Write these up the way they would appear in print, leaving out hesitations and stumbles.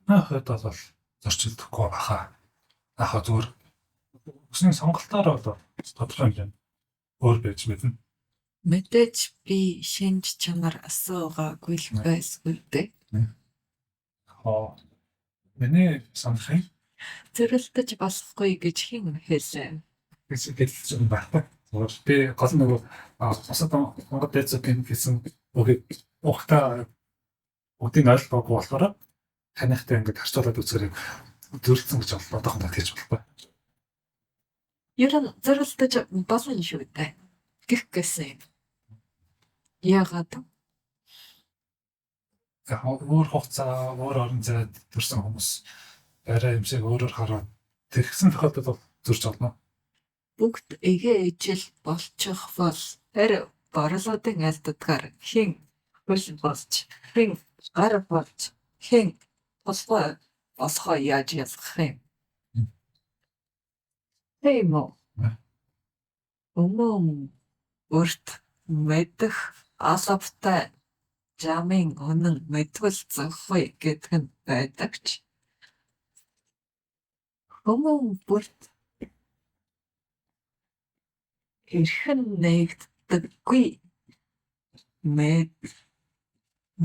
Хойд бол зорчилдохгүй баха. Яг зүгээр өсний сонголтоор бол тодорхой юм. Өөр байж мэднэ. Мэдээж би шинж чанар асуугаагүй л байсгүй дээ. Миний санахыг Зөрөлдөж болохгүй гэж хэн хэлээ? хэлж байна. Зүгээр би гол нөгөө бусад Монгол дээдсийн гэсэн үгийг ухтаа үдийн ойлгоогүй болохоор танихтай ингэж харьцуулаад үзэхээр зөрөлдсөн гэж одоохондоо хэлж болохгүй. Ер нь зөрөлдөж болно шүү дээ. Гэх гэсэн. Яагаад? Өөр хугацаа, өөр орон зайд төрсэн хүмүүс арай юм шиг өөрөөр хараад тэгсэн тохиолдолд бол зөрж олно. Бүгд эгээ ижил болчих бол тэр борлуудын альдадгаар хэн хөл болж, хэн гар болж, хэн толгой болохоо яаж ялгах юм? Тийм үү? Өмнө өрт мэдэх алавтай жамын үнэн мэдвэл зохой гэдэг нь байдаг ч. Өмнө бүрт эрхэн нэгддэггүй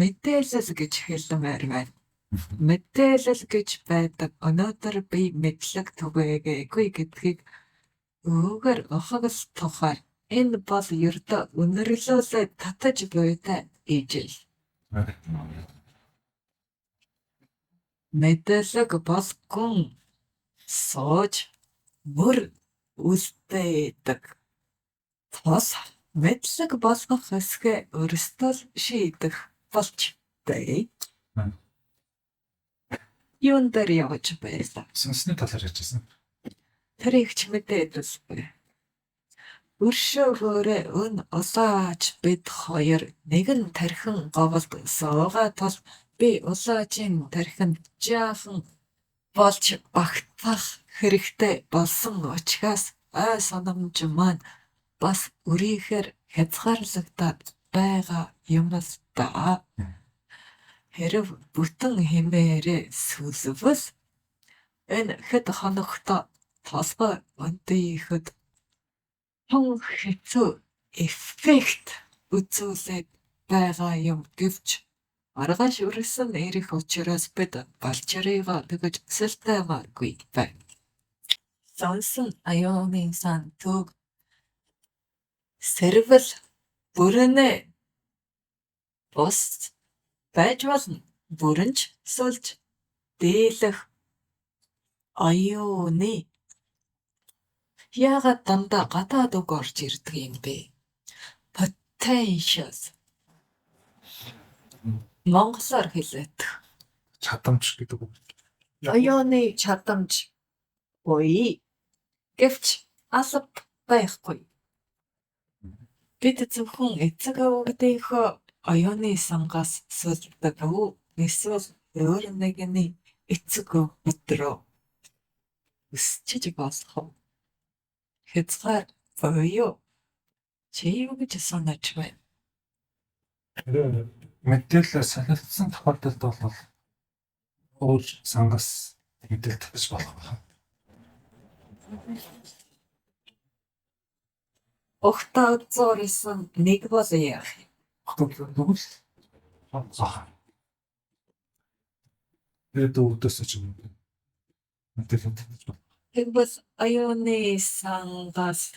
мэдээлэл гэж хэлмээр байна. Мэдээлэл гэж байдаг өнөөдөр би мэдлэг түгээгээгүй гэдгийг өгөр охогс тухай энэ бол ердөө үнэрлүүлээ татаж буйтай ижил. Мэдээлэг бол гүн сууж мөр үлдээдэг. Тос мэдлэг болгох хэсгээ өөрсдөө шийдэх болж дээ. Юун дээр явж байлаа? Сүнсний талаар ярьжсэн. Тэр ихч мэдээдэлгүй. Өршөөгөөрэ өн улааж бид хоёр нэгэн тархин говьд суугаа тул би улаажийн тархинд жаахан болж багтах хэрэгтэй болсон учраас ой санамж маань бас үрийхээр хязгаарлагдаад байгаа юм л да. Хэрв бүтэн хэмээрээ сүлвэл энэ хэд хоногт толгой өндийхэд тун хэцүү эффект үзүүлээд байгаа юм гэвч маргааш үргэлжлэн ирэх учраас бид балчрыгаа тэгж сэлтэмааргүй байна. Сонсон аюуны сан төг сэрвэл бүрэнэ бус байж болно. Бүрэнч сулж дийлэх аюуны яагаад дандаа гадаад үг орж ирдэг юм бэ? Potential. Монголоор хэлээд Чадамж гэдэг үг. аюуны чадамж буй гэвч алба байхгүй. Бид зөвхөн эцэг өвгдийнхөө аюуны сангаас сулдаг уу? Эсвэл өөр нэгний эцэг өвгдрөө өсчиж болох уу? Хязгаар буюу чи юу гэж санаж байна? Мэдээлэл солилцсон тохиолдолд бол өөр сангас мэдээлэл татаж болох байна. Ухтаа зурсан нэг бол яах юм? Тэгвэл өөдөөс ч юм уу. Мэдээлэл татаж болох. Тэгвэл аюуны сангаас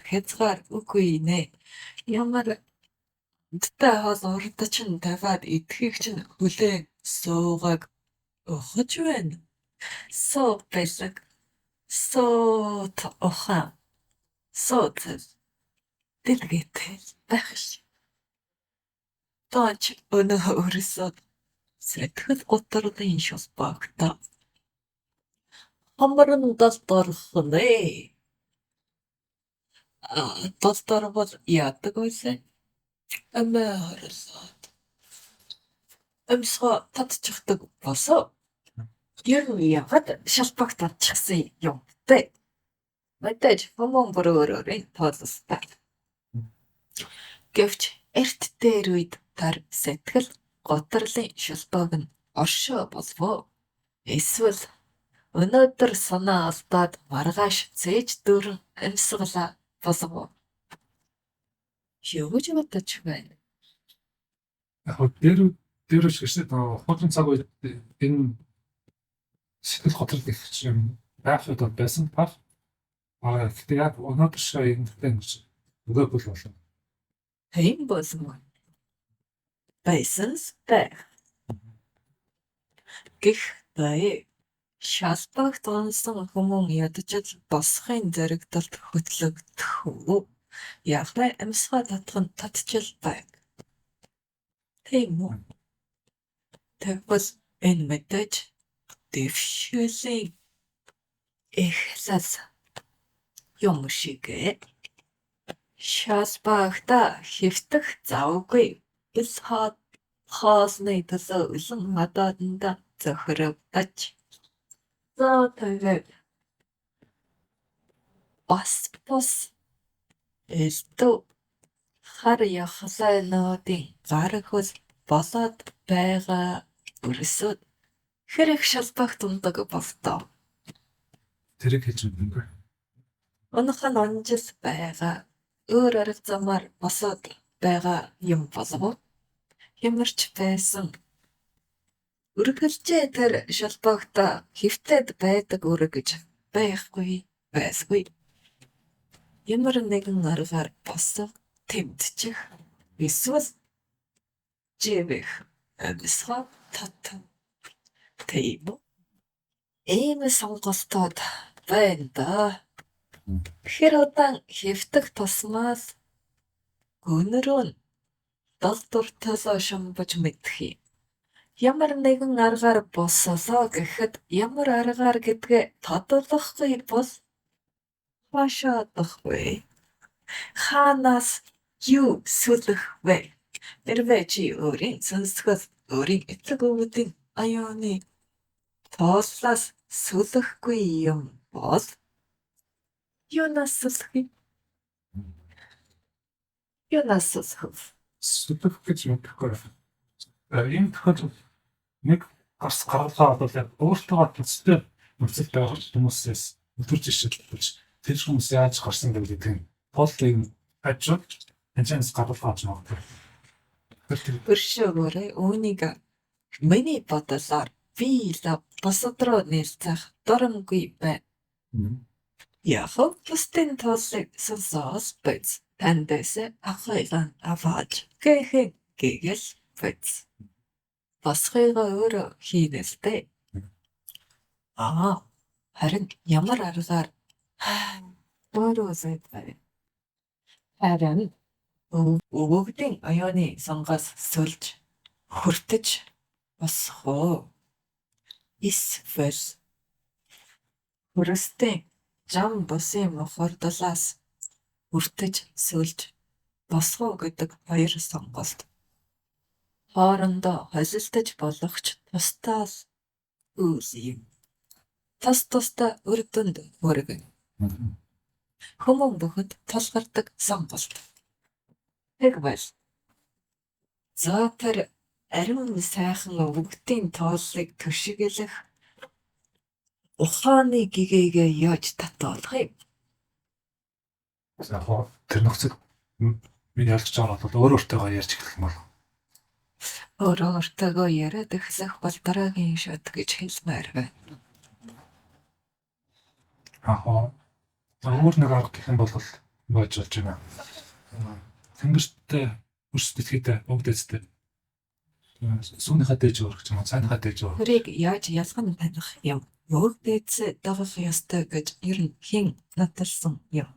хязгаар үгүй нэ. Ямар үдтэй хоол урдч нь тавиад идэхийг чинь хүлээн суугааг ухаж байна. Суу бэлэг. Суут ухаан. Суут дэлгэтэй байх ш. Тооч өнөө өрсөд сэтгэл готролын шус багта. Хамрын дасторхнэ. Дастор бол яадаг байсан? Амаа хорлоод. Амсгаа татчихдаг босоо. Ер нь яагаад шалбагт татчихсан юм бэ? Мэдээж хүмүүн бүрөөрийн тоолстой. Гэвч эрт дээр үед тар сэтгэл готрлын шалбаг нь оршоо болвоо. Эсвэл өнөөдөр санаа алдаад маргааш зээж дөрөн амьсгалаа болов уу? Юу гэж бодож байна? Яг дээр үш гэсэн хуучин цаг үед энэ сэтгэл готрол гэх юм байх үед байсан баг. Гэхдээ яг өнөөдөр шиг ингэхдээ өгөөгүй болно. Тийм болсон. Байсанс байх. Гэхдээ шалбагт онсон хүмүүн ядаж босхын зэрэгдэлд хөтлөгдөх үү? Яг л амьсгал татхан татчил байг. Тийм үү? Тэгвэл энэ мэдээж дэвшээлийн эхлэл юм шигэ. Шалбагта хэвтэх завгүй бис хоосны төлөө үлэн хадааданда зохирогдож. За тэгээд бас элдв хар яхлаануудын гар хөл болоод байгаа өрсөд хэрэг шалбагт ундаг болтоо. Тэрийг хийж өгнө. Унах нь онжил байгаа өөр арга замаар босоод байгаа юм болов уу? Хямарч байсан. Үргэлжээ тэр шалбагта хэвтээд байдаг үрэг гэж байхгүй. Ямар нэгэн аргаар босоо тэмдчих. Эсвэл живэх амьсгал татах. Тийм үү? Ийм сонголтууд байна да. Тэгэхээр удаан хэвтэх тусмаас өнөрөө долдур төлөө шумбаж мэдэх юм. Ямар нэгэн аргаар босолоо гэхэд ямар аргаар гэдгээ тодорхойлохгүй бол хашаадах вэ? Хаанаас юу сүлэх вэ? Хэрвээ чи өөрийн сонсгол өөрийн эцэг өвөдийн аюуны тоослоос сүлэхгүй юм бол юунаас сүлэх юм? Юунаас сүлэх? Сүлэх гэж юм гэхгүй. Энэ тохиолдолд нэг гаргалгаа бол яг өөртөө төстэй нөхцөлтэй байгаа хүмүүсээс өдөрж ишэлж тэр хүмүүс яаж гарсан гэдэг нь полыг ажиг энэс гаргалгаа авч магадгүй. Өршөөгөөрэй үүнийг миний бодлоор би л босод руу нэлцэх доромгүй байна. Яг бусдын тоолыг сонсоос биз таньдээс ахыган аваад гэгэл биз. Босхойгоо өөрөө хийнэстэй. Харин ямар аргаар өөрөө зайтай. Харин өвөгдийн аюуны сонгоос сөлж хүртэж босох уу? Эсвэл хүрстэн жам бусын мохордлоос хүртэж сөлж босох уу гэдэг хоёр сонголт хоорондоо холилдож болох ч тусдаас үйл юм. Тусдаа үр дүнд хүргэн. Хүмүүн бүхэнд тулгардаг сонголт. Тэгвэл за тэр ариун сайхан өвгтийн тооллыг төшиглэх ухааны гэгээгээ яаж татуулах юм? За тэр нөхцөл миний ялж байгаа бол өөртөө ярьж эхлэх юм бол Өөртөө яриад эхлэх бол дараагийн шат гэж хэлмээр байна. Өөр нэг арга гэх юм бол байж болж байна. Тэнгэртэй өрс дэлхийдээ бүгдээстэй сүүнийхээ дээж өргөж юм, цааныхаа дээж өргөж. Тэрийг яаж ялган таних юм? Бүгдээсээ дагах ёстой гэж ер нь хэн наталсан юм?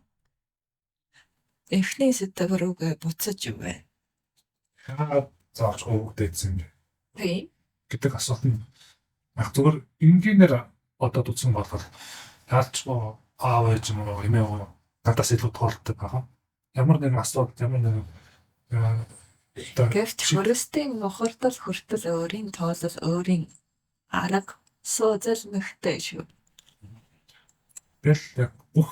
Эхний сэтгэл рүүгээ буцаж вэ? Хаа зааж бүгдээсэн юм бэ? Тийм. Гэдэг асуулт нь яг зүгээр энгийнээр одоо үзсэн бол яалч аав ээж юм уу эмээ уу надаас илүү тоолдог байгаа. Ямар нэгэн асуудал ямар нэгэн Гэвч хөрөстийн мохордол хүртэл өөрийн тоолол өөрийн арга суузал мөхтэй шүү. Тэгэл яг бүх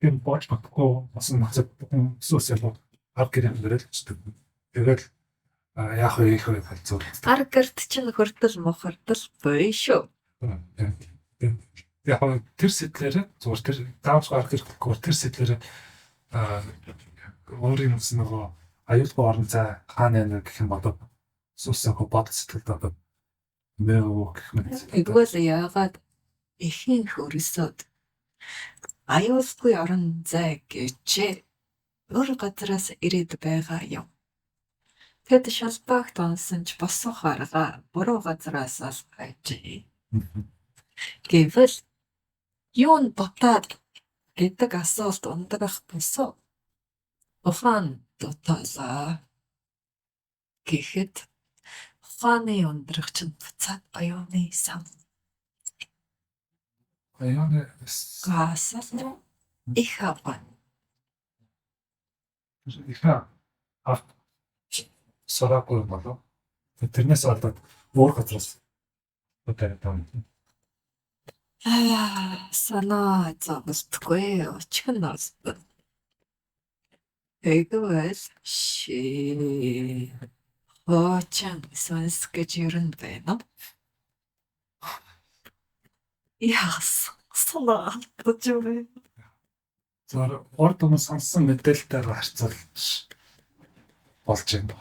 энэ болж баггүй бас нацад бүхэн сүсэл арга гэрэн дээрэлцдэг. Тэгэл яах вэ их вэ гэж зөв. Гар гэрт чинь хөрдөл мохордол буй шүү. Яг тэр сэтлэр зүгээр тэр даавч гарах гэхгүй тэр сэтлэр өөрийн юмс нөгөө аюулгүй орон зай хаана яана гэх юм бодоод сүсэхө бод сэтгэлд одоо мөө гэх мэт. Тэгвэл яагаад ихэнх өрсөд аюулгүй орон зай гэж өөр газараас ирээд байгаа юм. Тэд шалбагт онсон ч босох арга буруу газараас алхажээ. Гэвэл юун дотоод гэдэг асуулт ундрах босоо. Ухаан дотоолаа. Гэхэд ухааны ундрах чинь буцаад оюуны сан. Аюуны Гасал их аваа. иха сараагүй болов. Тэрнээс болоод өөр газраас одоо таам. Санаа зовсдгүй очихноос. Тэгвэл хоочин сонс гэж юу юм бэ? Яс санаа бодож За урд өмнө сонссон мэдээлэлээр харьцуулж болж байна.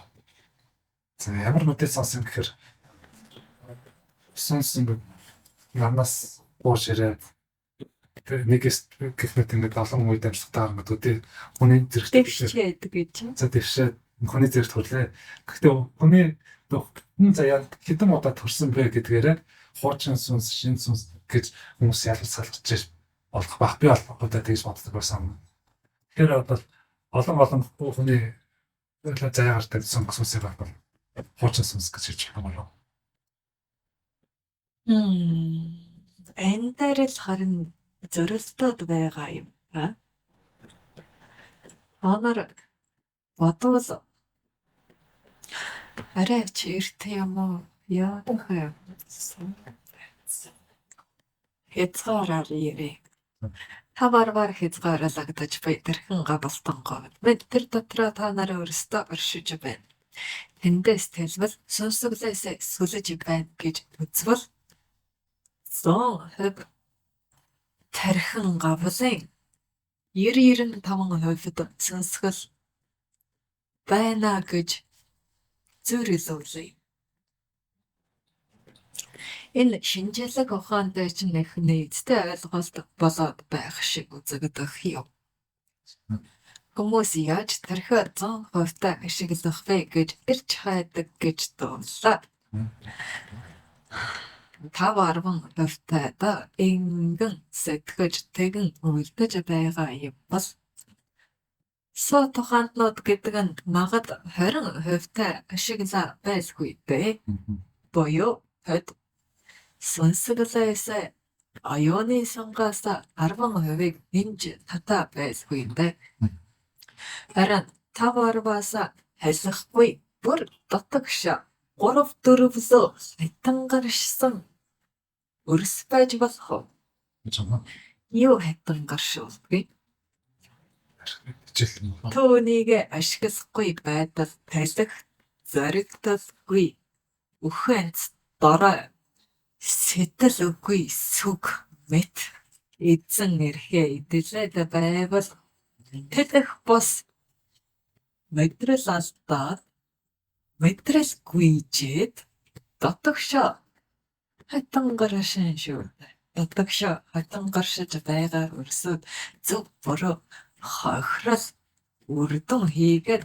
За ямар мэдээлэл сонсон гэхээр сонсон намаас ууш ирээд нэгээс гэх мэт ингээд олон үед амьсгалтаар ингээд үгүй хүний зэрэгтэй дэвшээд гэж. за дэвшээд хүний зэрэгт хүрлээ. Гэхдээ хүн заяа хэдэн удаа төрсөн бэ гэдгээрээ хуучин сүнс, шин сүнс гэж хүмүүс ялгаж салгаж болох бах. Би олохгүйдээ тэгж боддог байсан. Тэгэхээр бол олон хүний заяагаар тавьсан сүнсээ бол хуучин сүнс гэж хэлж байгаа юм. Энэ дээр л харин зөрөлдөд байгаа юм ба. Онор бодвол арай ч эрт юм уу? Яах вэ? Хязгаараар ирээ. Таварвар хязгаарлагдаж буй тэрхэн гавалтан говь. Бид тэр дотроо та нараа өөрсдөө оршиж байна. Тэндээс тэлбэл сүнсэглээсээ сүлэж байна гэж үзвэл 100% тэрхэн гавлын 90-95% сүнсгэл байна гэж зөвлөе. Энэ шинжлэх ухаантай ч нэг нийтдээ ойлголт болоод байх шиг үзэгдэх юм. Хүмүүс яаж тэрхүү 100% ашиглах вэ гэж ирж хайдаг гэж дуулаа. 5-10% ингэн сэтгэж тэгэн үлдэж байгаа юм бол сот ухаанууд гэдэг нь магад 20% ашиглаа байлгүй дээ. Боёо хэд сүнсэглээсээ аюуны сангаас 10%-ийг нэмж татаа байлгүй дээ. Харин 5-10%-аас халихгүй бүр дотогш 3-4-өөс хайтан гаршсан өрс байж болох уу? Юу хайтан гаршуулгүй? Түүнийг ашиглахгүй байдал талих зоригдолгүй үхэнц дорой сэтэл үгүй сүг мэт эзэн эрхээ идэлээд байвал тэлэх бос мэдрэл алдаад мэдрэл гүйжээд дотогшоо хайтан гаршин шүү. Дотогшоо хайтан гаршиж байгаа өрсөд зөв буруу хохирол үрдэн хийгээд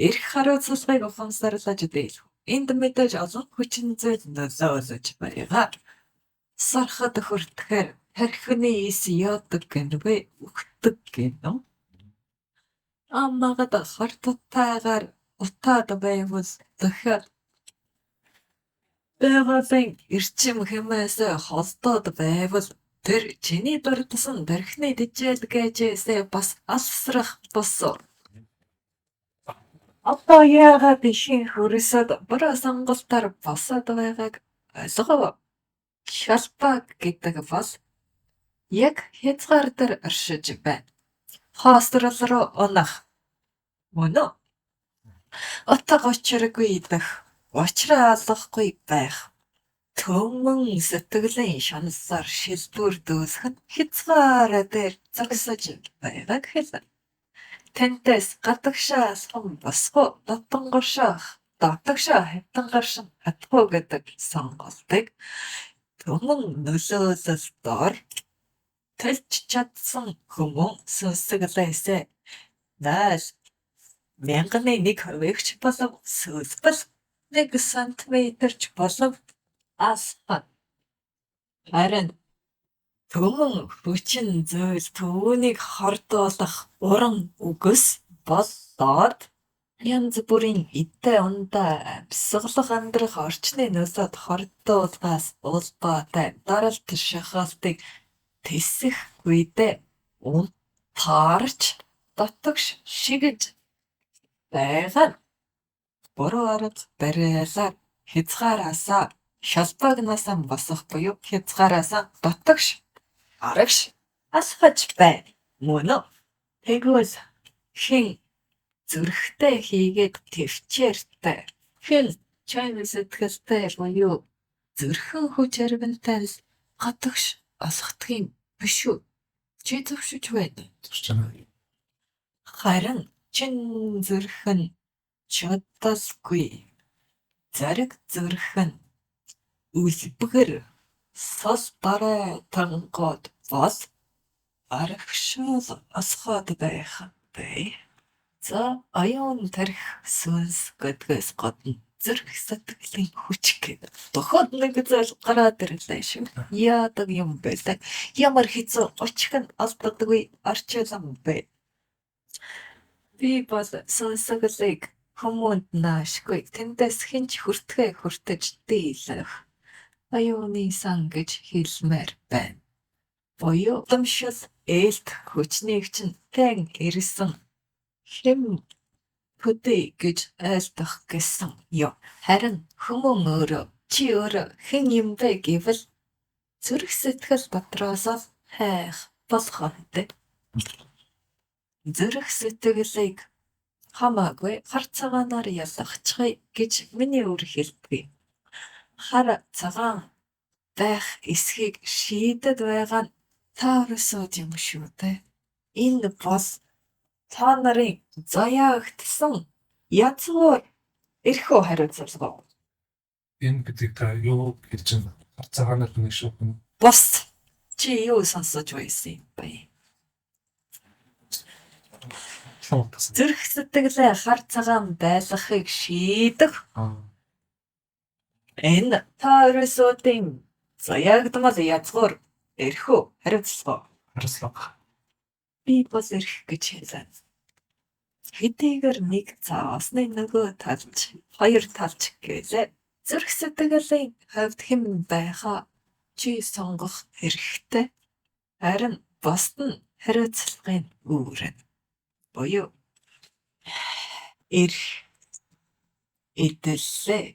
эрх хариуцлагыг ухамсарлаж дээ. Энд мэдээж олон хүчин зүйл нөлөөлж байгаа. Сархад хүртэхээр тархины ис яадаг гэнвэ өгдөг гэнэ. Аммагад хартатаагаар утаад байвал дахиад бэвэлэн эрчим хэмээс холдоод байвал тэр чиний дурдсан тархины дижэл гэжээсээ бас алсрах босоо. Одоо яагаад ишин хөрсөд буруу сонголтоор босоод байгааг ойлгов. Шалбаг гэдэг бол яг хязгаар дээр оршиж байна. Хоосрол руу унах. Мөн үү? Утга учиргүй дах, учраа олохгүй байх. Төмөн сэтгэлийн шанасаар шилбэр дүүсэх нь хязгаараа дээр зогсож байгааг хэлнэ. Тэнтэс гадагшаа алхам босго дотогшоо хавтангаршин хатгүй гэдэг сонголтыг төмөн нөлөөлөлтөөр төлж чадсан хүмүүн сүнсэглээсээ нааш 1/1000 ч болов сүүлбэл 1 сантиметрч болов алхах. Харин төмөн хүчин зүйл түүнийг хордуулах уран үгс болоод янз бүрийн эдэ ундаа амьсгалах амьдрах орчны нөлөөд хордуулахаас улбаатай даралт шахалтыг тэсэх үедээ таарч дотогш шигэж байгаа нь буруу арга барилаар хязгаараасаа шалбагнасаа босох буюу хязгаараасаа дотогш арагш алхаж бай. Мөн үү? Тэгвэл хэн зүрхтэй хийгээд төвчээртэй хэн чойн сэтгэлтэй буюу зүрхэн хүч арвинтай гадагш алхдгийн биш үү? Чи зөвшөж байна. Зорч байгаа. Харин чин зүрх нь чадалгүй. Зариг зүрх нь үлбгэр сос барай тангод бол арагшаал асхаад байх бай. За аюун тарих сүнс гэдгээс гадна зүрх сэтгэлийн хүч гэдэг. Доход нэг зүйл гараад ирлээ шүү. Яадаг юм бэ? Ямар хэцүү очих нь алддаггүй арчилсан бэ? Би бол сүнсэглийг хүмүүнд наашгүй тэндээс хинч хүртэж дийлэх аюуны сан гэж хэлмээр байна. Буюу дамшил ээлт хүчнийг чинь тэн ирсэн хэм хөдөө гэж айлдах гэсэн юм. Харин хүмүүн өөрөө чи өөрөө хэн юм бэ гэвэл зүрх сэтгэл дотроос хайх болох юм. Зүрх сэтгэлийг хамаагүй хар цагаанаар ялгахчихъя гэж миний өр хэлдэг. Хар цагаан байх эсхийг шийдэд байгаа нь та өрөөсөө юм шүү дээ. Энэ бол та нарын заяагдсан язгуур эрхөө хариуцлага. Энэ гэдэг та юу гэж чинь цагаанаар нэг шүү. Бос чи юу сонсож байсан юм бэ? Зүрх сэтгэлээ хар цагаан байлгахыг шийдэх энэ та өрөөсөө заяагдмал язгуур эрхөө хариуцлага. Би бол эрх гэж хэлээ. Хэдийгээр нэг заосны нөгөө талч хоёр талч гэлээ зүрх сэтгэлийн хувьд хэм байхаа чи сонгох хэрэгтэй. Харин босд нь хариуцлагын үүрэн. Буюу эрх эдэллээ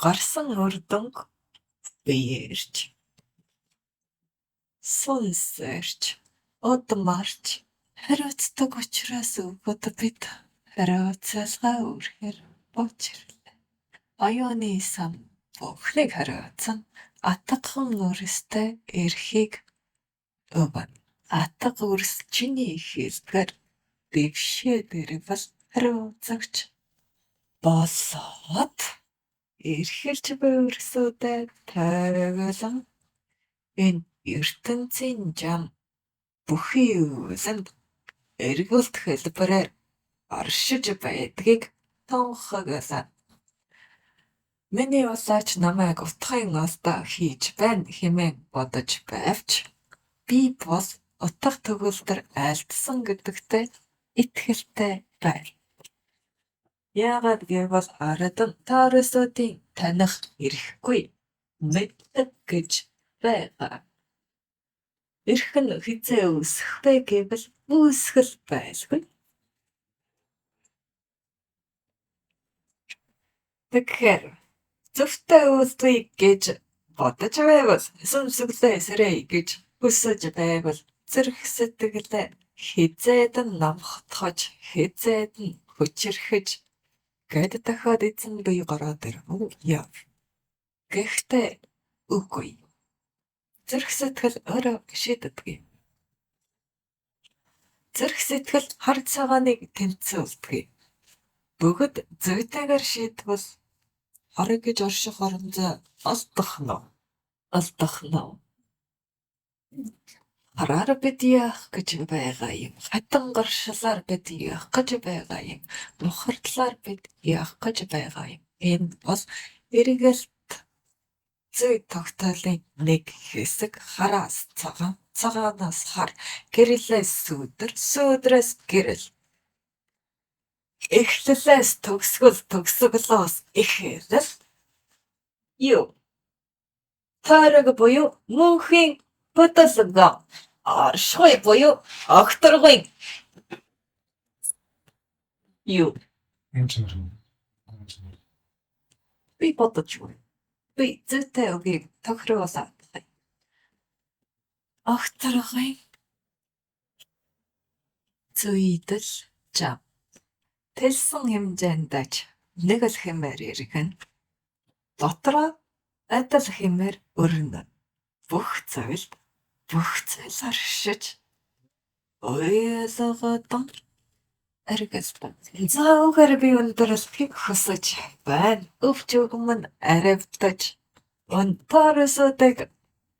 гарсан үр дүнг биеэрч сүнсэрч удмарч хариуцдаг учраас өгöd бид хариуцлага үрхээр бочирлээ. Аюуны сан бүхнийг хариуцсан атгахан өрстэй эрхийг өгнө. Атга өрс чиний хэлдгээр дэвшээ дэрвэл хариуцагч болоод эрхэлж буй өрсөдөө тайван энэ ертөнцийн жам бүхий үлэнд эргэлт хэлбэрээр оршиж байдгийг тунхаглаа. Миний улаач намайг утгын алдаа хийж байна хэмээн бодож байвч би бол утга төгөлдөр айлтсан гэдэгтээ итгэлтэй байна. Яагаад гэвэл ард нь та өрөөсөө таних эрхгүй мэддэг гэж байгаа. Эрх нь хизээ үүсэх вэ гэвэл үүсгэл байлгүй. Тэгэхээр зөвхөн үлдвэ гэж бодож байвал сүнсэглээ сэрэй гэж хүсэж байвал зүрх сэтгэлээ хизээд нь намхтгож хизээд нь хүчирхэж Гэд дахиад эзэн бие гараад ирв. Яв. Гэхдээ үгүй. Зүрх сэтгэл өөрөө шийддэг. Зүрх сэтгэл хар цагааныг тэнцвэлдэг. Бүгд зүйтэйгээр шийдвэл хориг гэж орших оронзой алдах нь. Хараар бид яах гэж байгаа юм. Хатан гаршлаар бид яах гэж байгаа юм. Мухардлаар бид яах гэж байгаа юм. Энэ бол эргэлт зүй тогтоолын нэг хэсэг. Хараас цагаан, цагаанаас хар, гэрлээс сүүдэр, сүүдрээс гэрэл. Эхлэлээс төгсгөл, төгсгөлөөс эхэрэл. Юу? Тойрог буюу мөнхийн бодолгоо. Оршихуй буюу огторгын. Юу? энэ ч юм. Би бодож байна. Би зүйтэй үгийг тохируулаад байна. Огторгын зүйдэл жам. Тэлсэн хэмжээндэж нэг л хэмээр иргэн. Дотроо адил хэмээр өрнө. Бүх зүйлд бүх зүйл оршиж ойлгодон эргэлтэн. Заагаар би өндөрлөхийг хүсэж байна. Өвч өгмөн аравдаж онтарсодаг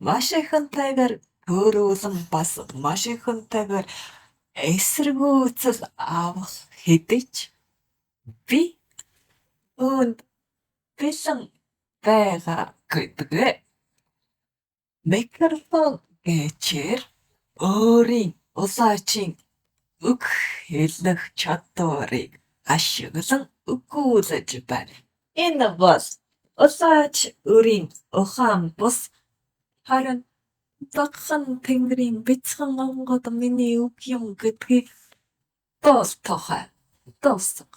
маш ихэнтэйгээр төрүүлэн бас маш ихэнтэйгээр эсэргүүцэл авах хэдиж би үүнд бэлэн байгаа гэдэг. Микрофон гэчээр өөрийн улаачийн үг хэлэх чадварыг ашиглан өгүүлж байна. Энэ бол улаач өрийн ухаан бус харин дагхан тэнгэрийн бяцхан онгод миний үг юм гэдгийг дуустахай. Дуустах.